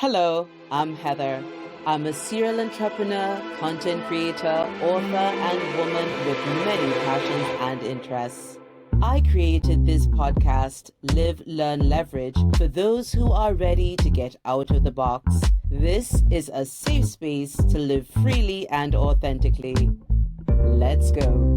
Hello, I'm Heather. I'm a serial entrepreneur, content creator, author, and woman with many passions and interests. I created this podcast, Live, Learn, Leverage, for those who are ready to get out of the box. This is a safe space to live freely and authentically. Let's go.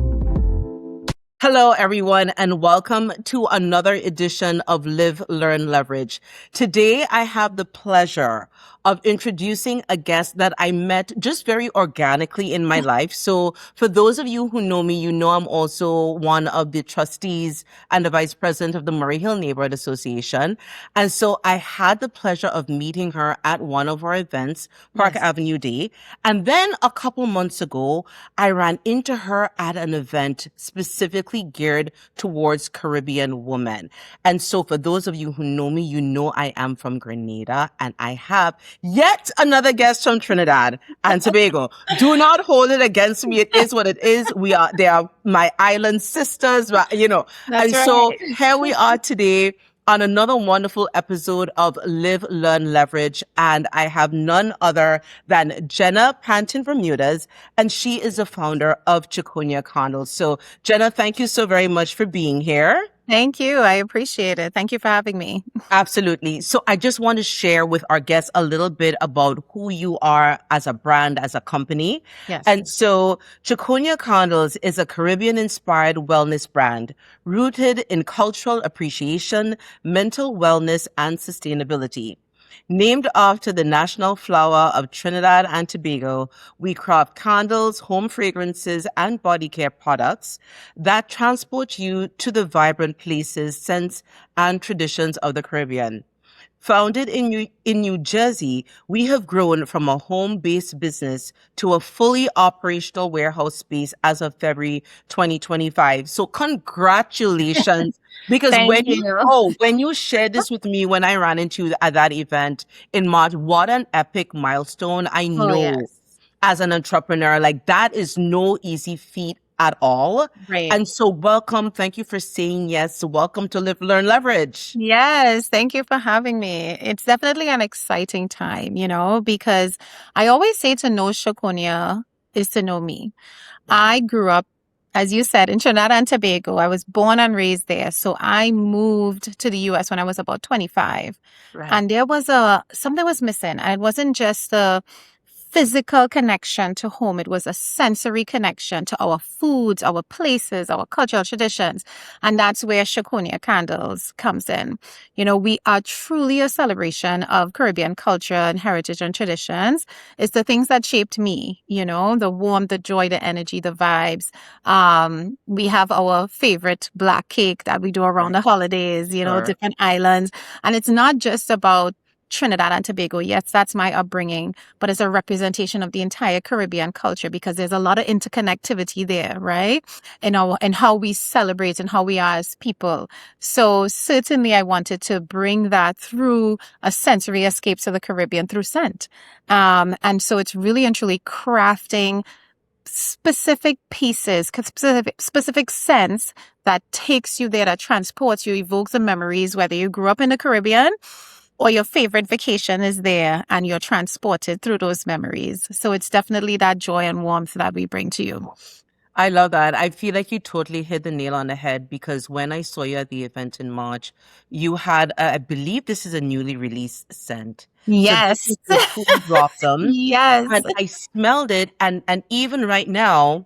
Hello, everyone, and welcome to another edition of Live, Learn, Leverage. Today, I have the pleasure of introducing a guest that I met just very organically in my life. So for those of you who know me, you know I'm also one of the trustees and the vice president of the Murray Hill Neighborhood Association. And so I had the pleasure of meeting her at one of our events, Park Avenue Day. And then a couple months ago, I ran into her at an event specifically geared towards Caribbean women. And so for those of you who know me, you know I am from Grenada and I have yet another guest from Trinidad and Tobago. Do not hold it against me. It is what it is. They are my island sisters, you know. That's and so right. here we are today on another wonderful episode of Live, Learn, Leverage. And I have none other than Jenna Pantin Bermudez, and she is the founder of Chaconia Candles. So Jenna, thank you so very much for being here. Thank you. I appreciate it. Thank you for having me. Absolutely. So I just want to share with our guests a little bit about who you are as a brand, as a company. Yes. And so Chaconia Candles is a Caribbean-inspired wellness brand rooted in cultural appreciation, mental wellness, and sustainability. Named after the national flower of Trinidad and Tobago, we craft candles, home fragrances, and body care products that transport you to the vibrant places, scents, and traditions of the Caribbean. Founded in New Jersey, we have grown from a home-based business to a fully operational warehouse space as of February 2025. So congratulations. Because Thank you. when you shared this with me when I ran into you at that event in March, what an epic milestone. I Oh, know yes. as an entrepreneur, like that is no easy feat at all. Great. And so welcome. Thank you for saying yes. Welcome to Live, Learn, Leverage. Yes. Thank you for having me. It's definitely an exciting time, because I always say to know Chaconia is to know me. I grew up, as you said, in Trinidad and Tobago. I was born and raised there. So I moved to the US when I was about 25. Right. And there was something was missing. And it wasn't just a physical connection to home. It was a sensory connection to our foods, our places, our cultural traditions. And that's where Chaconia Candles comes in. We are truly a celebration of Caribbean culture and heritage and traditions. It's the things that shaped me, the warmth, the joy, the energy, the vibes. We have our favorite black cake that we do around the holidays, Sure. different islands. And it's not just about Trinidad and Tobago. Yes, that's my upbringing, but it's a representation of the entire Caribbean culture because there's a lot of interconnectivity there, right? In how we celebrate and how we are as people. So certainly I wanted to bring that through a sensory escape to the Caribbean through scent. And so it's really and truly crafting specific pieces, specific sense that takes you there, that transports you, evokes the memories, whether you grew up in the Caribbean or your favorite vacation is there and you're transported through those memories. So it's definitely that joy and warmth that we bring to you. I love that. I feel like you totally hit the nail on the head because when I saw you at the event in March, you had, I believe this is a newly released scent. Yes. So this is the blossom. Yes. And I smelled it. And even right now,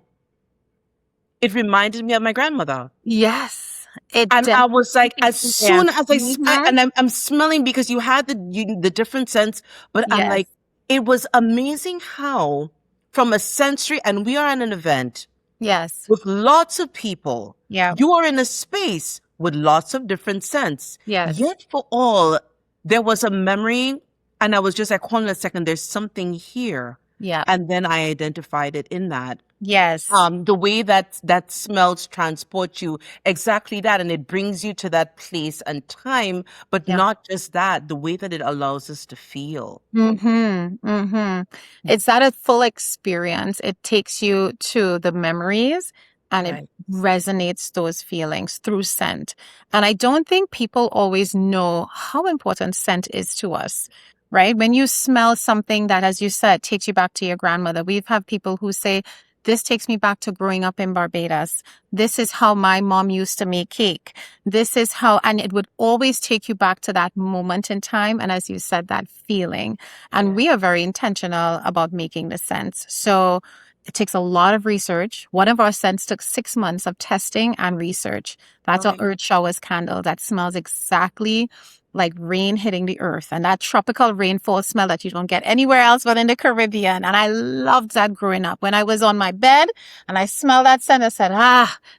it reminded me of my grandmother. Yes. I was like, as soon as I Mhm. and I'm smelling because you had the different scents, but I'm Yes. like, it was amazing how from a sensory, and we are in an event Yes. with lots of people. Yeah. You are in a space with lots of different scents. Yes. Yet for all, there was a memory, and I was just like, hold on a second, there's something here. Yeah. And then I identified it in that. Yes. The way that smells transports you, exactly that. And it brings you to that place and time, but Yeah. not just that, the way that it allows us to feel. Mm-hmm. Mm-hmm. It's that a full experience. It takes you to the memories and it resonates those feelings through scent. And I don't think people always know how important scent is to us. right? When you smell something that, as you said, takes you back to your grandmother. We've had people who say, this takes me back to growing up in Barbados. This is how my mom used to make cake. This is how, and it would always take you back to that moment in time. And as you said, that feeling. And we are very intentional about making the scents. So it takes a lot of research. One of our scents took 6 months of testing and research. That's our Earth Showers candle that smells exactly like rain hitting the earth, and that tropical rainfall smell that you don't get anywhere else but in the Caribbean. And I loved that growing up. When I was on my bed and I smelled that scent, I said,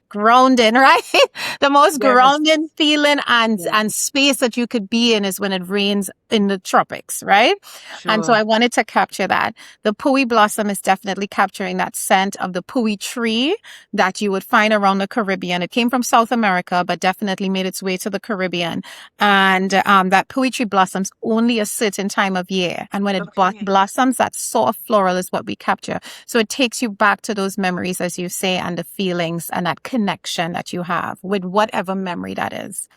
grounding, right? The most grounding feeling and space that you could be in is when it rains in the tropics, right? And so I wanted to capture that. The Pui blossom is definitely capturing that scent of the Pui tree that you would find around the Caribbean. It came from South America, but definitely made its way to the Caribbean. And that Pui tree blossoms only a certain time of year. And when it blossoms, that soft floral is what we capture. So it takes you back to those memories, as you say, and the feelings and that connection that you have with whatever memory that is.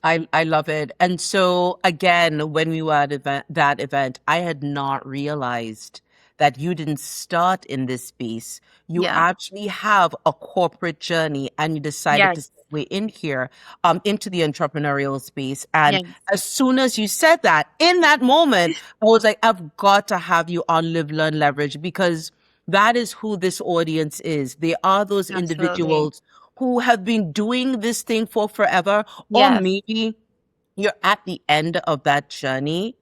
I love it. And so again, when we were at that event, I had not realized that you didn't start in this space. You actually have a corporate journey and you decided to segue in here into the entrepreneurial space. And as soon as you said that, in that moment, I was like, I've got to have you on Live, Learn, Leverage, because that is who this audience is. They are those individuals who have been doing this thing for forever, or maybe you're at the end of that journey.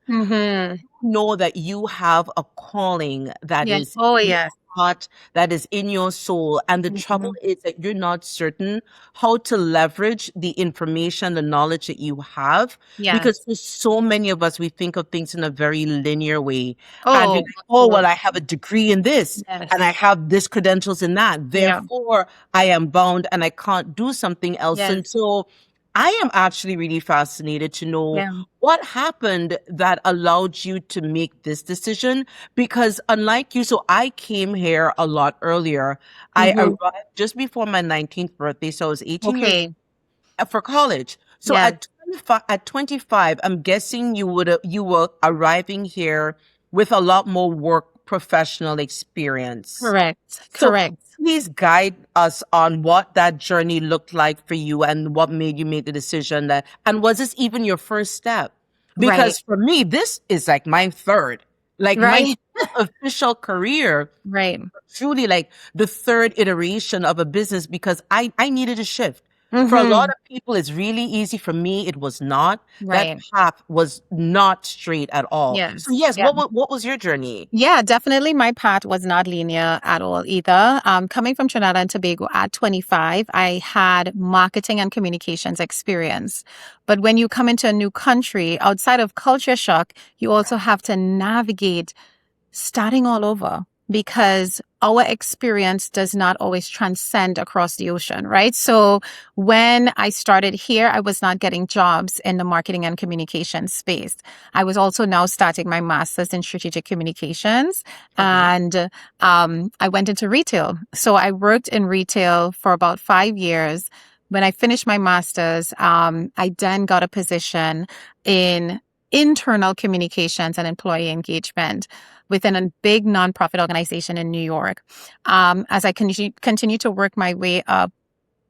Know that you have a calling that is in your heart, that is in your soul. And the trouble is that you're not certain how to leverage the information, the knowledge that you have. Because for so many of us, we think of things in a very linear way. And we're like, well, I have a degree in this and I have this credentials in that. Therefore, I am bound and I can't do something else. And so I am actually really fascinated to know what happened that allowed you to make this decision. Because unlike you, so I came here a lot earlier. I arrived just before my 19th birthday. So I was 18 years for college. So at 25, I'm guessing you were arriving here with a lot more work professional experience. Correct. Please guide us on what that journey looked like for you and what made you make the decision and was this even your first step? Because for me, this is like my third, like my official career. Truly like the third iteration of a business, because I needed a shift. For a lot of people, it's really easy. For me, it was not. That path was not straight at all. So what was your journey? Yeah, definitely. My path was not linear at all either. Coming from Trinidad and Tobago at 25, I had marketing and communications experience. But when you come into a new country, outside of culture shock, you also have to navigate starting all over, because our experience does not always transcend across the ocean, right? So when I started here, I was not getting jobs in the marketing and communications space. I was also now starting my master's in strategic communications, and I went into retail. So I worked in retail for about 5 years. When I finished my master's, I then got a position in internal communications and employee engagement within a big nonprofit organization in New York. As I continue to work my way up,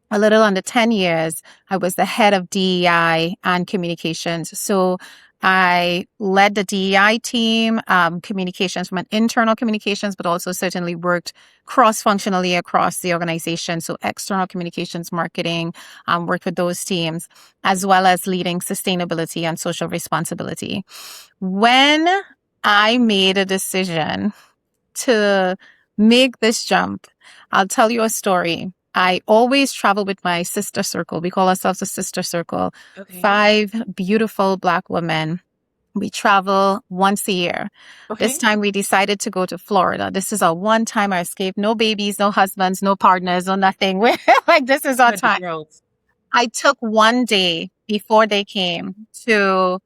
a little under 10 years, I was the head of DEI and communications. So I led the DEI team, communications from an internal communications, but also certainly worked cross-functionally across the organization. So external communications, marketing, worked with those teams, as well as leading sustainability and social responsibility. When I made a decision to make this jump, I'll tell you a story. I always travel with my sister circle. We call ourselves a sister circle. 5 beautiful Black women. We travel once a year. This time we decided to go to Florida. This is our one time I escaped. No babies, no husbands, no partners, no nothing. We're like, this is our time. I took one day before they came to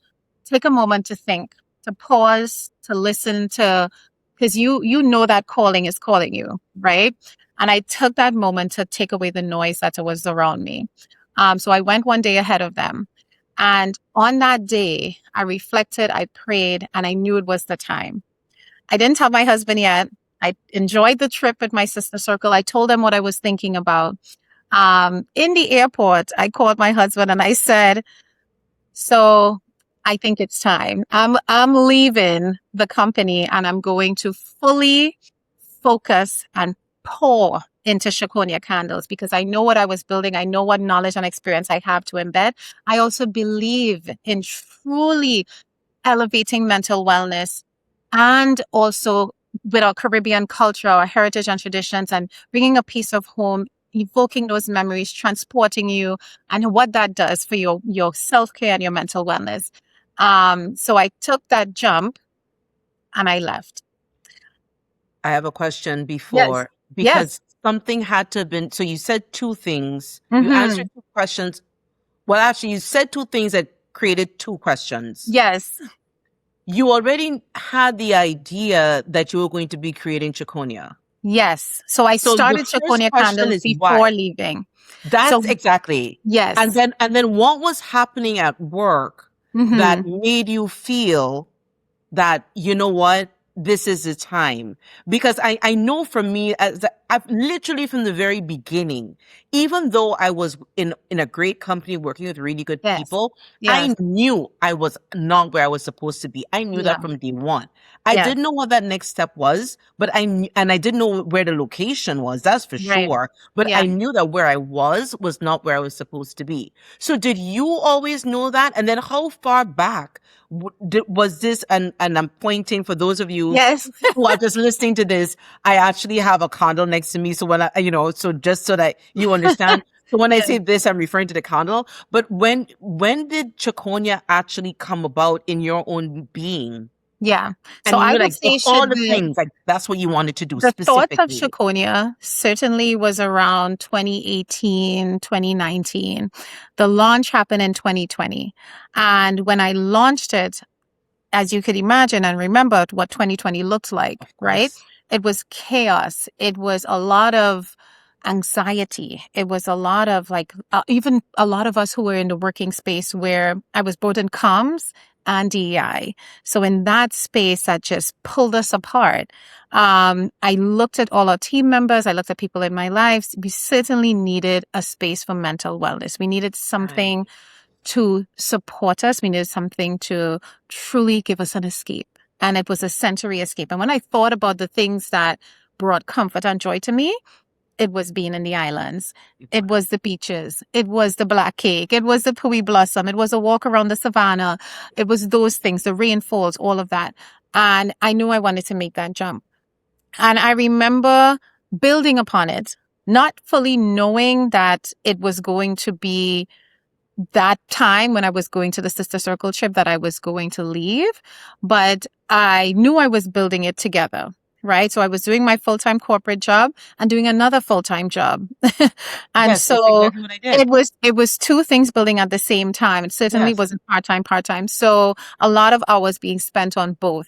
take a moment to think, to pause, to listen to, because you know that calling is calling you, right? And I took that moment to take away the noise that was around me. So I went one day ahead of them. And on that day, I reflected, I prayed, and I knew it was the time. I didn't tell my husband yet. I enjoyed the trip with my sister circle. I told him what I was thinking about. In the airport, I called my husband and I said, so I think it's time. I'm leaving the company and I'm going to fully focus and pour into Chaconia Candles because I know what I was building. I know what knowledge and experience I have to embed. I also believe in truly elevating mental wellness and also with our Caribbean culture, our heritage and traditions, and bringing a piece of home, evoking those memories, transporting you, and what that does for your self-care and your mental wellness. So I took that jump and I left. I have a question Yes. because something had to have been. So you said two things. You Mm-hmm. answered two questions. Well, actually, you said two things that created two questions. Yes. You already had the idea that you were going to be creating Chaconia. Yes. So I So your started first Chaconia question Candles is before why? leaving. That's So exactly. yes. And then what was happening at work that Mm-hmm. made you feel that, you know what, this is the time? Because I know for me, I've literally from the very beginning, even though I was in a great company working with really good Yes. people, Yes. I knew I was not where I was supposed to be. I knew Yeah. that from day one. I Yes. didn't know what that next step was, but and I didn't know where the location was. That's for Right. sure. But Yeah. I knew that where I was not where I was supposed to be. So did you always know that? And then how far back was this? And I'm pointing for those of you Yes. who are just listening to this. I actually have a candle next to me. So when so just so that you understand. So when I Yes. say this, I'm referring to the candle. But when did Chaconia actually come about in your own being? Yeah. So And you I were would like, of say all the things, like that's what you wanted to do the thoughts of specifically. Chaconia certainly was around 2018, 2019. The launch happened in 2020. And when I launched it, as you could imagine and remember what 2020 looked like, Of right? course. It was chaos. It was a lot of anxiety. It was a lot of even a lot of us who were in the working space where I was both in comms and DEI. So in that space that just pulled us apart. I looked at all our team members. I looked at people in my lives. We certainly needed a space for mental wellness. We needed something to support us. We needed something to truly give us an escape. And it was a sensory escape. And when I thought about the things that brought comfort and joy to me, it was being in the islands. It was the beaches. It was the black cake. It was the pui blossom. It was a walk around the savannah. It was those things, the rainfalls, all of that. And I knew I wanted to make that jump. And I remember building upon it, not fully knowing that it was going to be that time when I was going to the Sister Circle trip that I was going to leave, but I knew I was building it together. Right. So I was doing my full-time corporate job and doing another full-time job. And Yes, that's so exactly what I did. it was two things building at the same time. It certainly Yes. wasn't part-time. So a lot of hours being spent on both.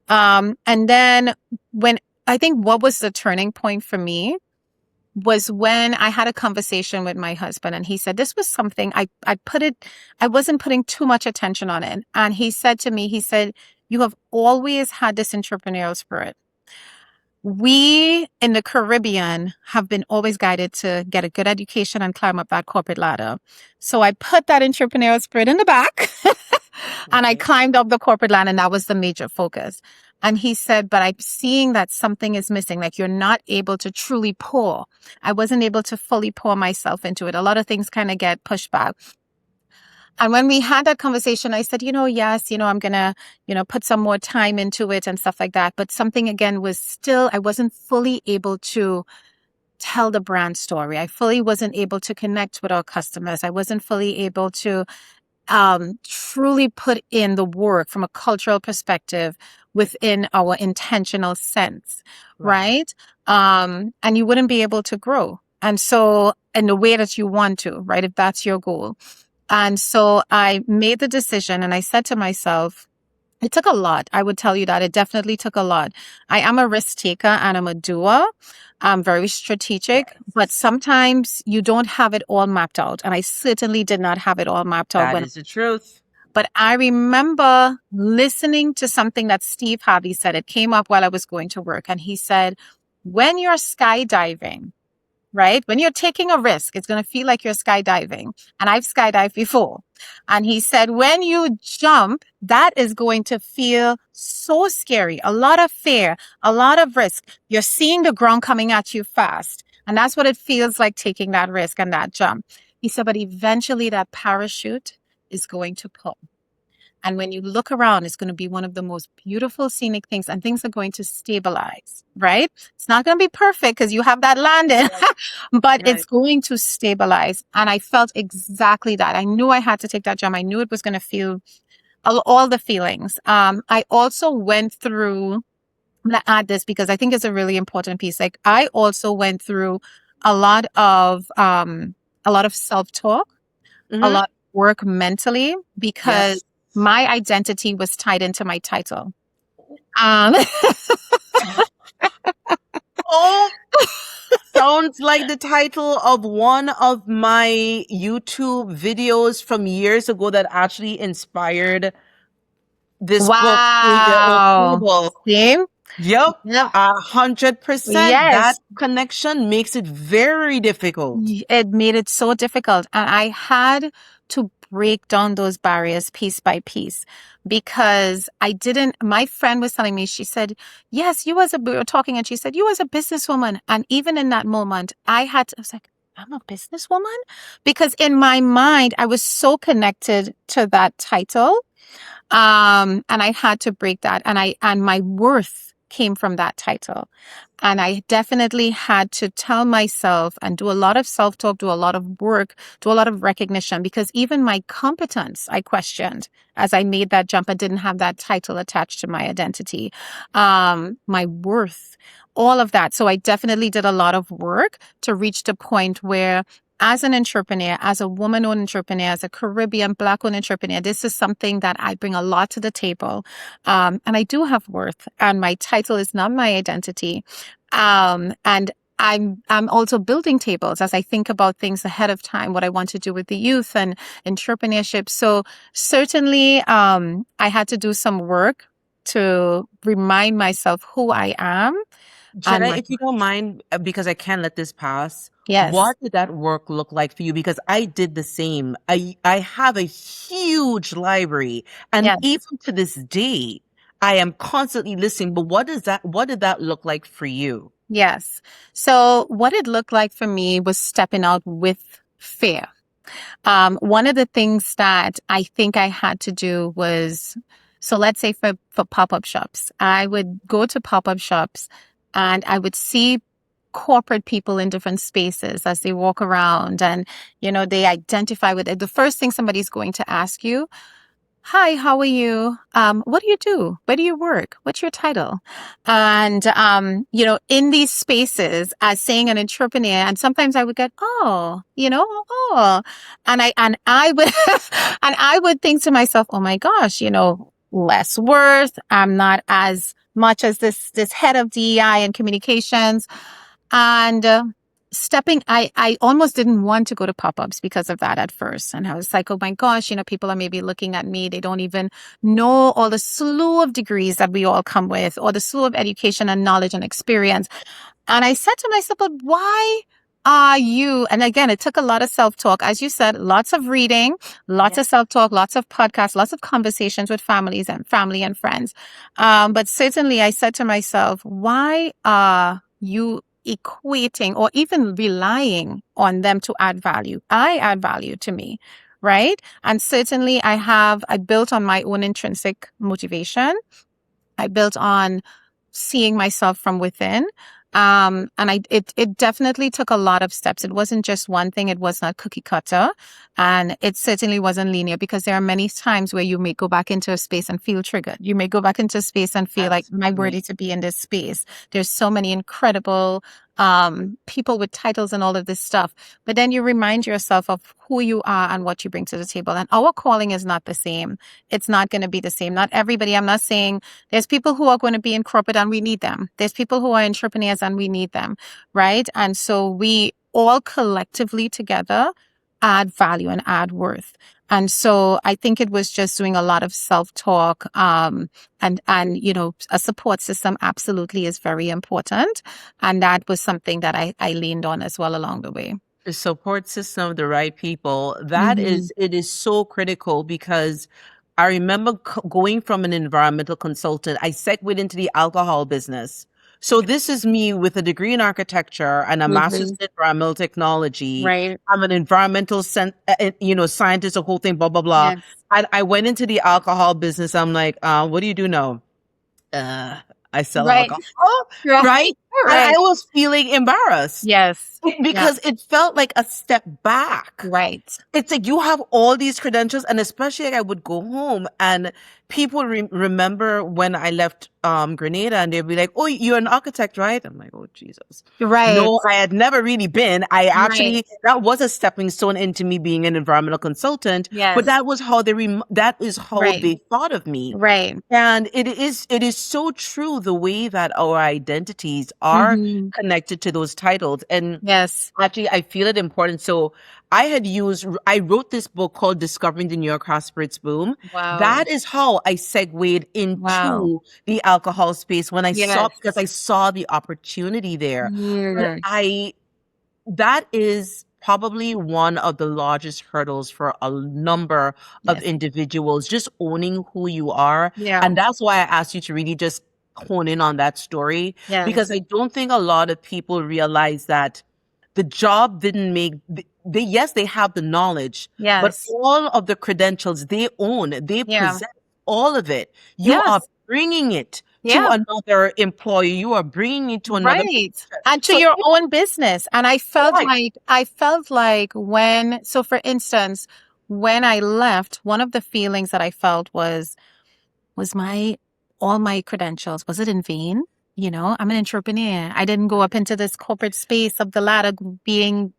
And then when I think what was the turning point for me was when I had a conversation with my husband and he said, this was something I wasn't putting too much attention on it. And he said to me, he said, you have always had this entrepreneurial spirit. We in the Caribbean have been always guided to get a good education and climb up that corporate ladder. So I put that entrepreneurial spirit in the back and I climbed up the corporate ladder, and that was the major focus. And he said, but I'm seeing that something is missing. Like you're not able to truly pour. I wasn't able to fully pour myself into it. A lot of things kind of get pushed back. And when we had that conversation, I said, yes, I'm going to, put some more time into it and stuff like that. But something again was still, I wasn't fully able to tell the brand story. I fully wasn't able to connect with our customers. I wasn't fully able to truly put in the work from a cultural perspective within our intentional sense, right? And you wouldn't be able to grow. And so in the way that you want to, right? If that's your goal. And so I made the decision and I said to myself, It took a lot. I would tell you that it definitely took a lot. I am a risk taker and I'm a doer. I'm very strategic, but Yes. sometimes you don't have it all mapped out. And I certainly did not have it all mapped out That when, is the truth. but I remember listening to something that Steve Harvey said. It came up while I was going to work. And he said, when you're skydiving, right? When you're taking a risk, it's going to feel like you're skydiving. And I've skydived before. And he said, when you jump, that is going to feel so scary. A lot of fear, a lot of risk. You're seeing the ground coming at you fast. And that's what it feels like taking that risk and that jump. He said, but eventually that parachute is going to pull. And when you look around, it's going to be one of the most beautiful scenic things, and things are going to stabilize, right? It's not going to be perfect because you have that landing, but it's Right. going to stabilize. And I felt exactly that. I knew I had to take that jump. I knew it was going to feel all the feelings. I also went through, I'm going to add this because I think it's a really important piece. Like I also went through a lot of self-talk, a Mm-hmm. lot of work mentally, because Yes. my identity was tied into my title. Um, Oh, sounds like the title of one of my YouTube videos from years ago that actually inspired this book, Pay the Old wow. Table. See? Yep, Yeah. 100%. That Yes. connection makes it very difficult. It made it so difficult. And I had to break down those barriers piece by piece because my friend was telling me, she said, yes, we were talking and she said, you as a businesswoman. And even in that moment, I was like, I'm a businesswoman? Because in my mind, I was so connected to that title. And I had to break that. And my worth came from that title. And I definitely had to tell myself and do a lot of self-talk, do a lot of work, do a lot of recognition, because even my competence, I questioned as I made that jump. I didn't have that title attached to my identity, my worth, all of that. So I definitely did a lot of work to reach the point where, as an entrepreneur, as a woman-owned entrepreneur, as a Caribbean Black-owned entrepreneur, this is something that I bring a lot to the table. And I do have worth, and my title is not my identity. And I'm also building tables as I think about things ahead of time, what I want to do with the youth and entrepreneurship. So certainly, I had to do some work to remind myself who I am and Jenna, if you don't mind, because I can't let this pass, yes, what did that work look like for you? Because I did the same. I have a huge library, and yes. even to this day, I am constantly listening. But what did that look like for you? Yes. So what it looked like for me was stepping out with fear. One of the things that I think I had to do was, so let's say for pop-up shops, I would go to pop-up shops and I would see corporate people in different spaces as they walk around, and, they identify with it. The first thing somebody's going to ask you, hi, how are you? What do you do? Where do you work? What's your title? And, in these spaces as saying an entrepreneur, and sometimes I would get, oh, and I would, and I would think to myself, oh my gosh, less worth. I'm not as much as this head of DEI and communications. And, I almost didn't want to go to pop-ups because of that at first. And I was like, oh my gosh, people are maybe looking at me. They don't even know all the slew of degrees that we all come with, or the slew of education and knowledge and experience. And I said to myself, but why are you? And again, it took a lot of self-talk. As you said, lots of reading, lots Yeah. of self-talk, lots of podcasts, lots of conversations with family and friends. But certainly I said to myself, why are you equating or even relying on them to add value? I add value to me, right? And certainly I built on my own intrinsic motivation. I built on seeing myself from within. And it definitely took a lot of steps. It wasn't just one thing. It was not cookie cutter, and it certainly wasn't linear, because there are many times where you may go back into a space and feel triggered. You may go back into a space and feel like, am I Absolutely. worthy to be in this space? There's so many incredible people with titles and all of this stuff. But then you remind yourself of who you are and what you bring to the table. And our calling is not the same. It's not going to be the same. Not everybody. I'm not saying there's people who are going to be in corporate and we need them. There's people who are entrepreneurs and we need them. Right. And so we all collectively together add value and add worth. And so I think it was just doing a lot of self-talk, and, a support system absolutely is very important. And that was something that I leaned on as well along the way. The support system of the right people, it is so critical, because I remember going from an environmental consultant, I segued into the alcohol business. So this is me with a degree in architecture and a master's in environmental technology. Right. I'm an environmental scientist, a whole thing, blah, blah, blah. Yes. I went into the alcohol business. I'm like, what do you do now? I sell alcohol. Right? I was feeling embarrassed. Yes. Because it felt like a step back. Right. It's like you have all these credentials, and especially like I would go home and people remember when I left Grenada, and they'd be like, "Oh, you're an architect, right?" I'm like, "Oh, Jesus." Right. No, I had never really been. I actually, that was a stepping stone into me being an environmental consultant. Yes. But that was how they thought of me. Right. And it is so true, the way that our identities are connected to those titles. And yes, actually, I feel it important. So I wrote this book called Discovering the New York Craft Spirits Boom. Wow. That is how I segued into the alcohol space when I because I saw the opportunity there. But that is probably one of the largest hurdles for a number of individuals, just owning who you are. Yeah. And that's why I asked you to really just hone in on that story, because I don't think a lot of people realize that the job didn't make they have the knowledge, but all of the credentials they own, they possess all of it. You are bringing it to another employer. You are bringing it to another and to your own business. And I felt like for instance, when I left, one of the feelings that I felt was all my credentials, was it in vain? I'm an entrepreneur. I didn't go up into this corporate space of the ladder being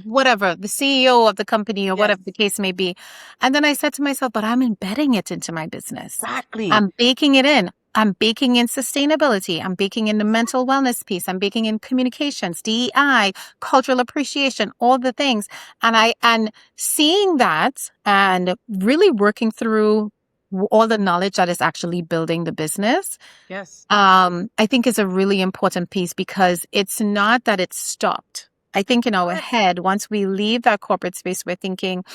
whatever, the CEO of the company or whatever the case may be. And then I said to myself, but I'm embedding it into my business. Exactly. I'm baking it in. I'm baking in sustainability. I'm baking in the mental wellness piece. I'm baking in communications, DEI, cultural appreciation, all the things. And seeing that and really working through all the knowledge that is actually building the business. Yes. I think is a really important piece, because it's not that it's stopped. I think in our head, once we leave that corporate space, we're thinking,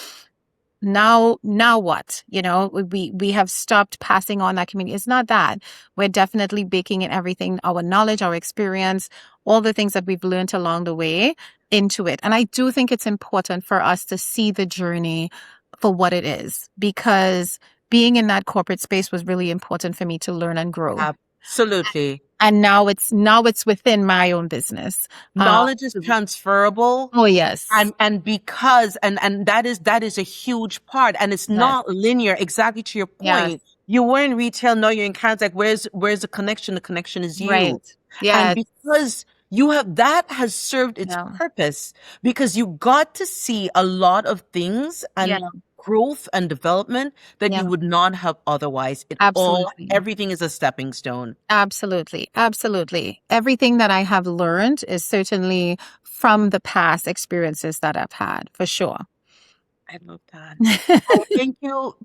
now what? We have stopped passing on that community. It's not that. We're definitely baking in everything, our knowledge, our experience, all the things that we've learned along the way into it. And I do think it's important for us to see the journey for what it is, because being in that corporate space was really important for me to learn and grow. Absolutely. And now it's within my own business. Knowledge is transferable. Oh yes. And because that is a huge part, and it's not linear. Exactly to your point. Yes. You were in retail, now you're in contact. Where's the connection? The connection is you. Right. Yeah. And because that has served its purpose, because you got to see a lot of things and growth and development that you would not have otherwise. Everything is a stepping stone. Absolutely. Absolutely. Everything that I have learned is certainly from the past experiences that I've had, for sure. I love that.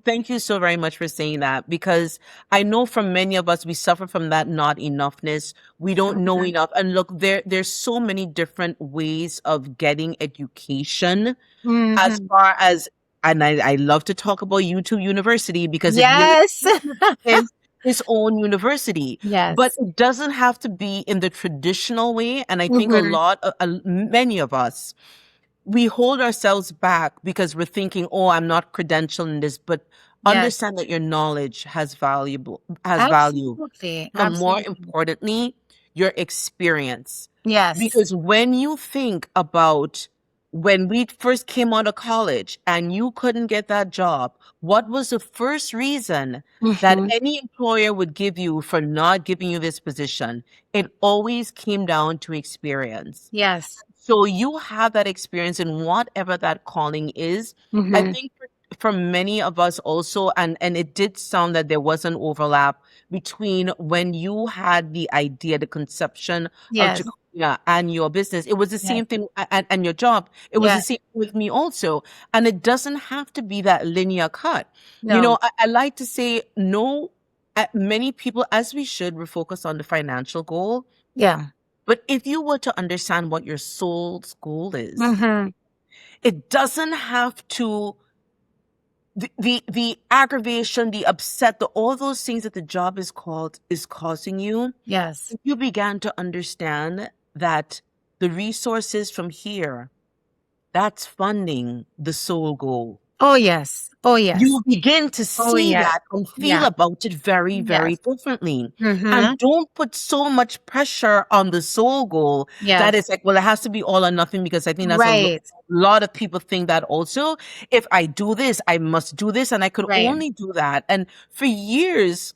Thank you so very much for saying that, because I know for many of us, we suffer from that not enoughness. We don't know enough. And look, there's so many different ways of getting education, as far as, and I love to talk about YouTube University, because it's its own university. Yes. But it doesn't have to be in the traditional way. And I think many of us, we hold ourselves back because we're thinking, oh, I'm not credentialed in this, but understand that your knowledge has value. Absolutely. But more importantly, your experience. Yes. Because when you think about when we first came out of college and you couldn't get that job, what was the first reason that Mm-hmm. any employer would give you for not giving you this position? It always came down to experience. Yes. So you have that experience in whatever that calling is. I Mm-hmm. think for many of us also, and it did sound that there was an overlap between when you had the idea, the conception of Yes. Chaconia and your business. It was the Yes. same thing, and your job. It was the Yes. same with me also. And it doesn't have to be that linear cut. No. I like to say no. Many people, as we should, we focus on the financial goal. Yeah. But if you were to understand what your soul's goal is, Mm-hmm. it doesn't have to the aggravation, the upset, all those things that the job is causing you. Yes. If you began to understand that the resources from here, that's funding the soul goal. Oh, yes. Oh, yes. You begin to Oh, see yes. that and feel Yeah. about it very, very Yes. differently. Mm-hmm. And don't put so much pressure on the soul goal that Yes. it's like, well, it has to be all or nothing, because I think that's a Right. lot of people think that also. If I do this, I must do this, and I could Right. only do that. And for years,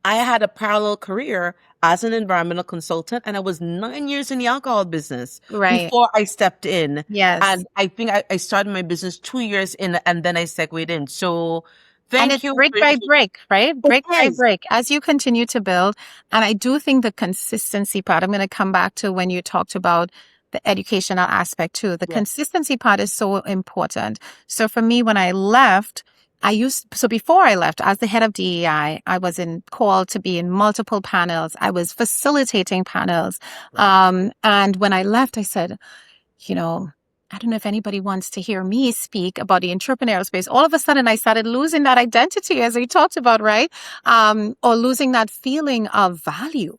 I had a parallel career as an environmental consultant, and I was 9 years in the alcohol business Right. before I stepped in. Yes. And I think I started my business 2 years in, and then I segued in. So And thank it's you. brick by brick, right? It Brick by is. brick as you continue to build. And I do think the consistency part, I'm going to come back to when you talked about the educational aspect too. The Yes. consistency part is so important. So for me, when I left, so before I left as the head of DEI, I was called to be in multiple panels. I was facilitating panels. And when I left, I said, I don't know if anybody wants to hear me speak about the entrepreneurial space. All of a sudden, I started losing that identity, as we talked about, right? Or losing that feeling of value.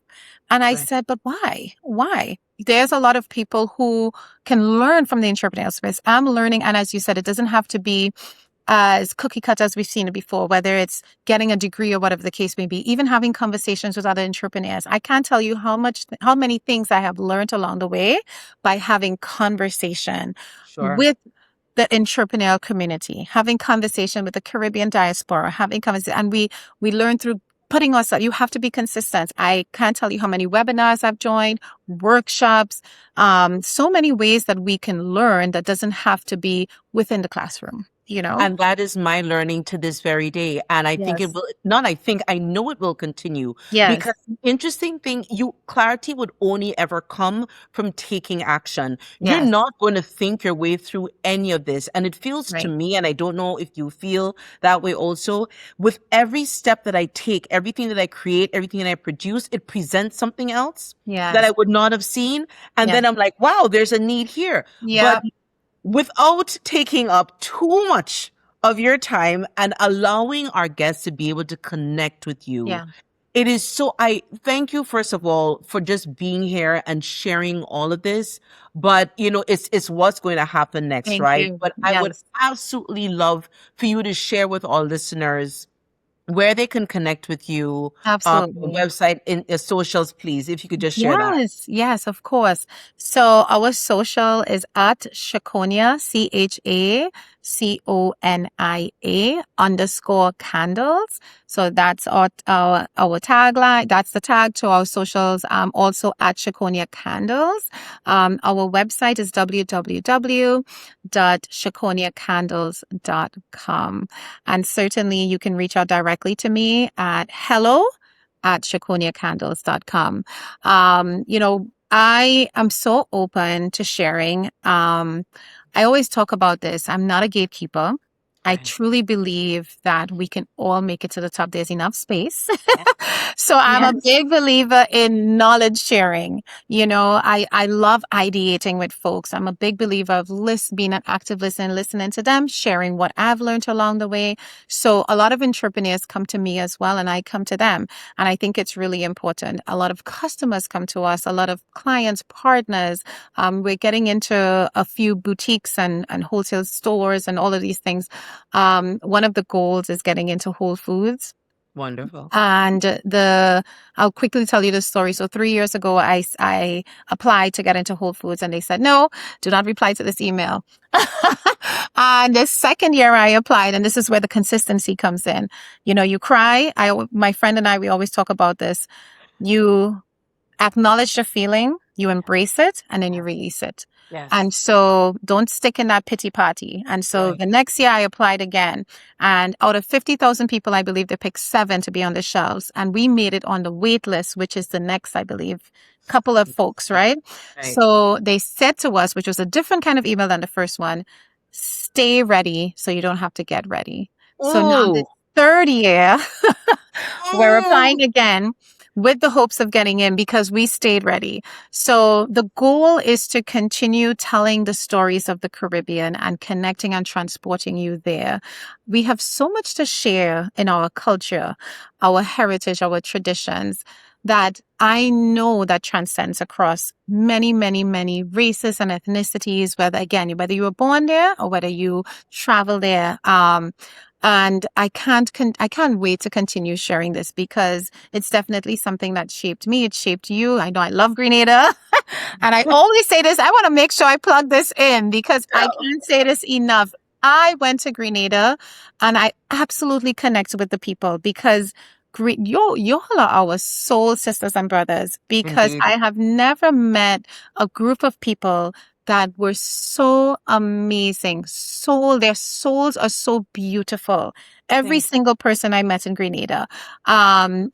And I Right. said, but why? Why? There's a lot of people who can learn from the entrepreneurial space. I'm learning. And as you said, it doesn't have to be as cookie cut as we've seen it before, whether it's getting a degree or whatever the case may be, even having conversations with other entrepreneurs. I can't tell you how many things I have learned along the way by having conversation Sure. with the entrepreneurial community, having conversation with the Caribbean diaspora, having conversation, and we learn through putting ourselves. You have to be consistent. I can't tell you how many webinars I've joined, workshops, so many ways that we can learn that doesn't have to be within the classroom. And that is my learning to this very day. And I think it Yes. will not, I know it will continue. Yes. Because the interesting thing, clarity would only ever come from taking action. You're Yes. not going to think your way through any of this. And it feels to Right. me, and I don't know if you feel that way also, with every step that I take, everything that I create, everything that I produce, it presents something else that I Yes. would not have seen. And Yes. then I'm like, wow, there's a need here. Yeah. But without taking up too much of your time and allowing our guests to be able to connect with you. Yeah. It is so, I thank you, first of all, for just being here and sharing all of this. But, it's what's going to happen next, Thank right? you. But I would Yes. absolutely love for you to share with all listeners where they can connect with you, Absolutely. website, in socials, please, if you could just share that. Yes, yes, of course. So our social is at Chaconia, CHACONIA_candles. So that's our tagline. That's the tag to our socials. Also at Chaconia Candles. Our website is www.chaconiacandles.com. And certainly you can reach out directly to me at hello@chaconiacandles.com. I am so open to sharing. I always talk about this. I'm not a gatekeeper. I Right. truly believe that we can all make it to the top. There's enough space. Yes. So I'm a Yes. big believer in knowledge sharing. I love ideating with folks. I'm a big believer of being an active listener, listening to them, sharing what I've learned along the way. So a lot of entrepreneurs come to me as well, and I come to them. And I think it's really important. A lot of customers come to us, a lot of clients, partners. We're getting into a few boutiques and wholesale stores and all of these things. One of the goals is getting into Whole Foods. Wonderful. And I'll quickly tell you the story. So 3 years ago, I applied to get into Whole Foods and they said, no, do not reply to this email. And the second year I applied, and this is where the consistency comes in. You know, you cry. My friend and I, we always talk about this. You acknowledge the feeling, you embrace it, and then you release it. Yes. And so don't stick in that pity party. And so Right. the next year I applied again. And out of 50,000 people, I believe they picked 7 to be on the shelves. And we made it on the wait list, which is the next, I believe, couple of folks, right? Right. So they said to us, which was a different kind of email than the first one, stay ready so you don't have to get ready. So now the Ooh. third year, we're applying Ooh. again with the hopes of getting in because we stayed ready. So the goal is to continue telling the stories of the Caribbean and connecting and transporting you there. We have so much to share in our culture, our heritage, our traditions that I know that transcends across many, many, many races and ethnicities, whether you were born there or whether you travel there. And I can't wait to continue sharing this because it's definitely something that shaped me. It shaped you. I know I love Grenada. And I always say this. I want to make sure I plug this in because I can't say this enough. I went to Grenada and I absolutely connected with the people because y'all are our soul sisters and brothers because Indeed. I have never met a group of people that were so amazing. Their souls are so beautiful. Every Thank single person I met in Grenada.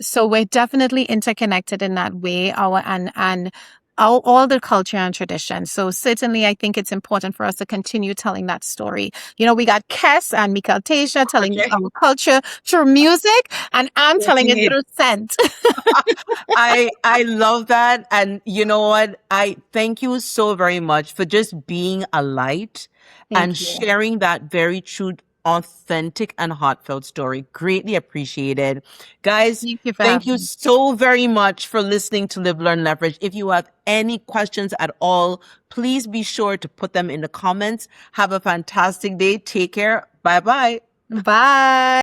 So we're definitely interconnected in that way. All the culture and tradition. So certainly I think it's important for us to continue telling that story. You know, we got Kes and Mikal Tasha telling Okay. our culture through music and I'm telling it Indeed. through scent. I love that. And you know what? I thank you so very much for just being a light and Thank you. sharing that very true, authentic and heartfelt story. Greatly appreciated. Guys, Thank you for thank you having me. so very much for listening to Live, Learn, Leverage. If you have any questions at all, please be sure to put them in the comments. Have a fantastic day. Take care. Bye-bye. Bye.